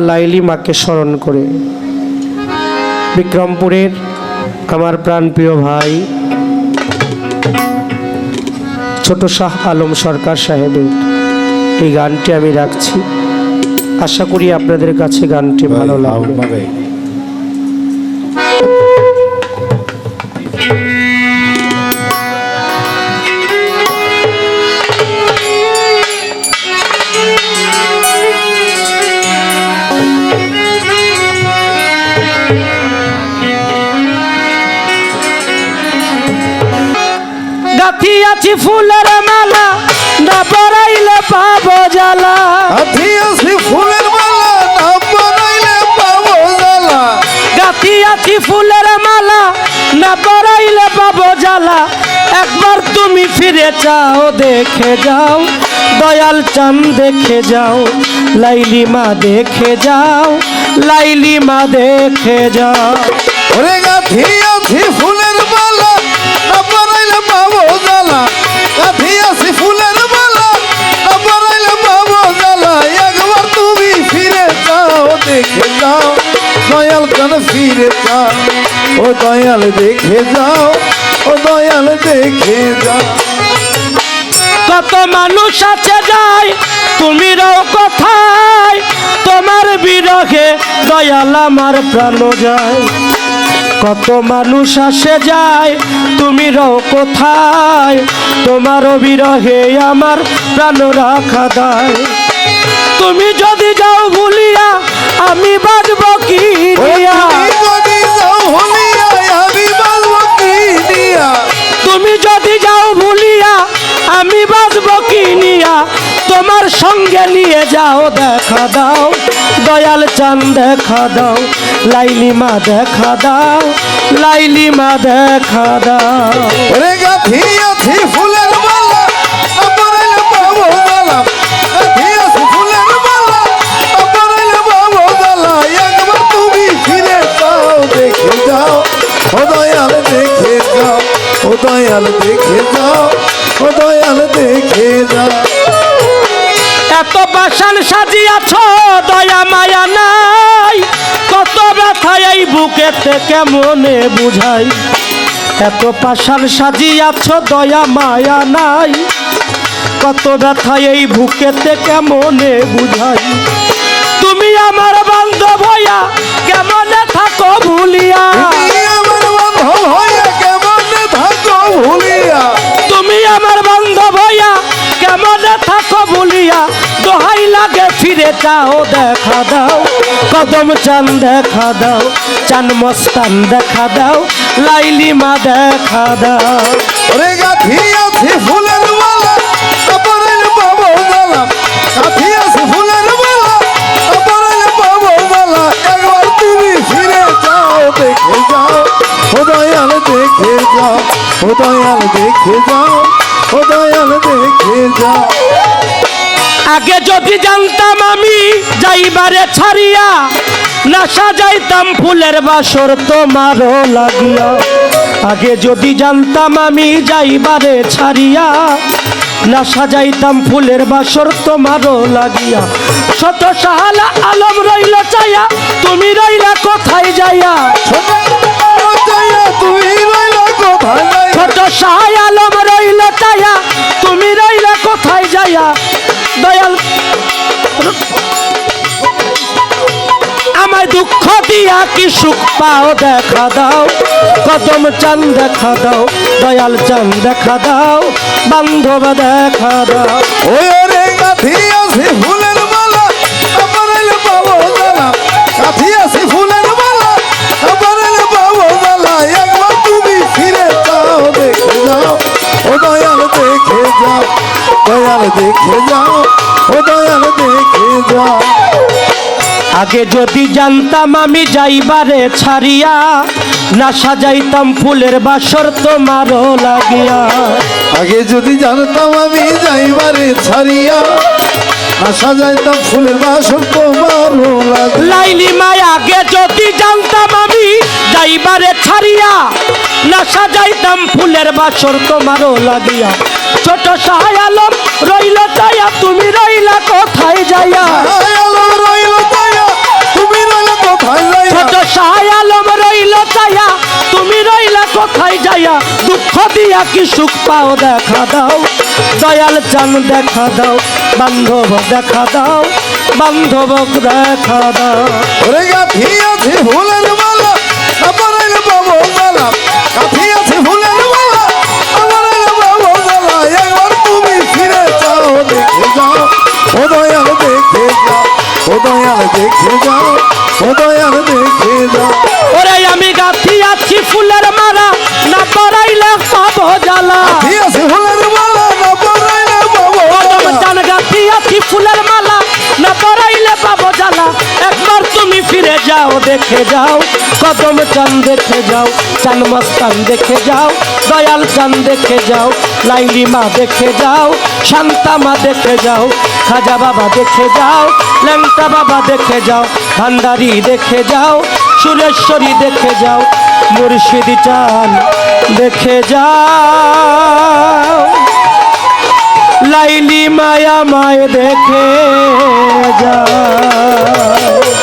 লাইলি মাকে স্মরণ করে বিক্রমপুরের আমার প্রাণপ্রিয় ভাই ছোট শাহ আলম সরকার সাহেবের এই গানটি আমি রাখছি। আশা করি আপনাদের কাছে গানটি ভালো লাগবে। গাথিয়াছি ফুলের মালা না পরাইলে পাবো জ্বালা। গাথিয়াছি ফুলের মালা না পরাইলে পাবো জ্বালা। গাথিয়াছি ফুলের মালা না পরাইলে পাবো জ্বালা। একবার তুমি ফিরে যাও দেখে যাও দয়াল চাঁদ দেখে যাও লাইলি মা দেখে যাও লাইলি মা দেখে যাও। ওরে গাথিয়াছি ফুলের মালা না পরাইলে পাবো জ্বালা। গাথিয়াছি ফুলের মালা না পরাইলে পাবো জ্বালা। একবার তুমি ফিরে যাও দেখে যাও দয়াল চাঁদ ফিরে যাও ও দয়াল দেখে যাও ও দয়াল দেখে যাও। কত মানুষ আছে যায় তুমি রও কোথায় তোমার বিরহে দয়াল আমার প্রাণ যায়। কত মানুষ আসে যায় তুমি রও কোথায় তোমার বিরহে আমার প্রাণ রাখা দায়। তুমি যদি যাও ভুলিয়া আমি বাজব কি নিয়া। তুমি যদি যাও ভুলিয়া আমি বাজব কি নিয়া। তোমার সঙ্গে নিয়ে যাও দেখা দাও দয়াল চাঁদ দেখা দাও লাইলি মা দেখা দাও লাইলি মা দেখা দাও। ওরে গাথিয়াছি ফুলের মালা না পরাইলে পাবো জ্বালা। গাথিয়াছি ফুলের মালা না পরাইলে পাবো জ্বালা। একবার তুমি ফিরে যাও দেখে যাও ও দয়াল দেখে যাও ও দয়াল দেখে যাও ও দয়াল দেখে যাও। এত বাসান সাজিয়াছ দয়া মায়া নাই কত ব্যথা এই বুকেতে কেমনে বুঝাই। এত পাশান সাজিয়াছ দয়া মায়া নাই কত ব্যথা এই বুকেতে কেমনে বুঝাই। তুমি আমার বান্ধব হইয়া কেমনে থাকো ভুলিয়া। তুমি আমার বান্ধব হইয়া কেমনে থাকো ভুলিয়া। তুমি আমার বান্ধব হইয়া কেমনে থাকো ভুলিয়া। দোহাই লাগে ফিরে যাও দেখা দাও কদম চাঁদ দেখা দাও চান মস্তান দেখা দাও লাইলি মা দেখা দাও। ওরে গাথিয়াছি ফুলের মালা না পরাইলে পাবো জ্বালা। গাথিয়াছি ফুলের মালা না পরাইলে পাবো জ্বালা। একবার তুমি ফিরে যাও দেখে যাও ও দয়াল দেখে যাও ও দয়াল দেখে যাও ও দয়াল দেখে যাও। আগে যদি জানতাম আমি যাইবারে ছাড়িয়া না সাজাইতাম ফুলের বাসর তোমারও লাগিয়া। আগে যদি জানতাম আমি যাইবারে ছাড়িয়া না সাজাইতাম ফুলের বাসর তোমারও লাগিয়া। শত শাহালা আলম রইল চাইয়া তুমি রইলা কোথায় যাইয়া। তুমি রইলা কোথায় যাইয়া। ছোট শাহ আলম রইল চাইয়া তুমি রইলা কোথায় যাইয়া। দয়াল আমায় দুঃখ দিয়া কি সুখ পাও দেখা দাও কদম চাঁদ দেখা দাও দয়াল চাঁদ দেখা দাও বান্ধব দেখা দাও। ওই রে গাথিয়াছি ফুলের মালা না পরাইলে পাবো জ্বালা। গাথিয়াছি ফুলের মালা না পরাইলে পাবো জ্বালা। একবার তুমি ফিরে যাও দেখে যাও ও দয়াল দেখে যাও দয়াল দেখে যাও ও দয়াল দেখে যাও। আগে যদি জানতাম আমি যাইবারে ছাড়িয়া না সাজাইতাম ফুলের বাসর তোমারও লাগিয়া। আগে যদি জানতাম আমি যাইবারে ছাড়িয়া না সাজাইতাম ফুলের বাসর তোমারও লাগে। লাইলি মায় আগে যদি জানতাম আমি যাইবারে ছাড়িয়া না সাজাইতাম ফুলের বাসর তোমারও লাগিয়া। ছোট শাহ আলম রইল চাইয়া তুমি রইলা কোথায় যাইয়া। আলম রইল চাইয়া দেখিয়া কি সুখ পাও দেখা দাও দয়াল চান দেখা দাও বান্ধব দেখা দাও বান্ধব দেখা দাও ওরে গাঁথিয়াছি ফুলের মালা না পরাইলে পাবো জ্বালা গাঁথিয়াছি ফুলের মালা না পরাইলে পাবো জ্বালা একবার তুমি ফিরে যাও দেখে যাও ও দয়াল দেখে যাও ও দয়াল দেখে যাও ও দয়াল দেখে যাও ওরে আমি গাথি আছি ফুলের মালা না পরাইলে পাবো জ্বালা গাঁথিয়াছি ফুলের মালা না পরাইলে পাবো কদম জ্বালা চান গাথি আছি ফুলের মালা না পরাইলে পাবো জ্বালা একবার তুমি ফিরে যাও দেখে যাও কদম চান দেখে যাও চান মস্তান দেখে যাও দয়াল চান দেখে যাও লাইলি মা দেখে যাও শান্তা মা দেখে যাও খাজা বাবা দেখে যাও ল্যাংটা বাবা দেখে যাও ভান্ডারি দেখে যাও সুরেশ্বরী দেখে যাও মুর্শিদি চান দেখে যাও লাইলি মায়া মায় দেখে যাও